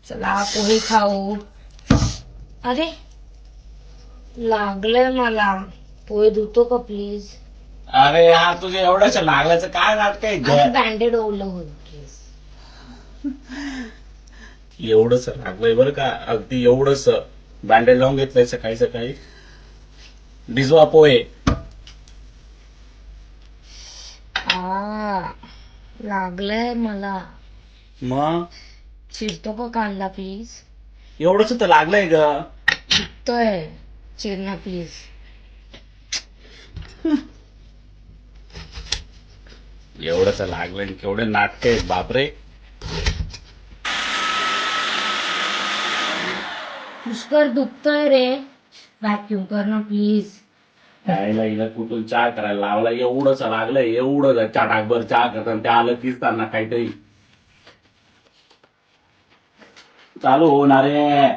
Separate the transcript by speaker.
Speaker 1: चला पोहे खाऊ. अरे लागलंय मला. पोहे धुतो का प्लीज?
Speaker 2: अरे हा तुझ्या एवढ्याच लागल्याचं काय नाटक आहे?
Speaker 1: बँडेड ओलं होईल प्लीज.
Speaker 2: एवढंच लागलंय बरं का, अगदी एवढंच. बँडेज लावून घेतलंय सकाळी सकाळी. भिजवा पोहे.
Speaker 1: लागलंय मला.
Speaker 2: मग
Speaker 1: चिरतो का कांदा प्लीज?
Speaker 2: एवढंच तर लागलंय ग.
Speaker 1: चिरतोय, चिरणा प्लीज.
Speaker 2: एवढंच लागलंय, केवढे नाटक आहेत बापरे.
Speaker 1: पुष्कर दुखतोय रे, व्हॅक्युम कर ना प्लीज.
Speaker 2: खायला हिला कुठून चहा करायला लावला. एवढंच लागलंय, एवढं चाटाकभर चहा करताना त्या आलं किसताना काहीतरी चालू होणार आहे.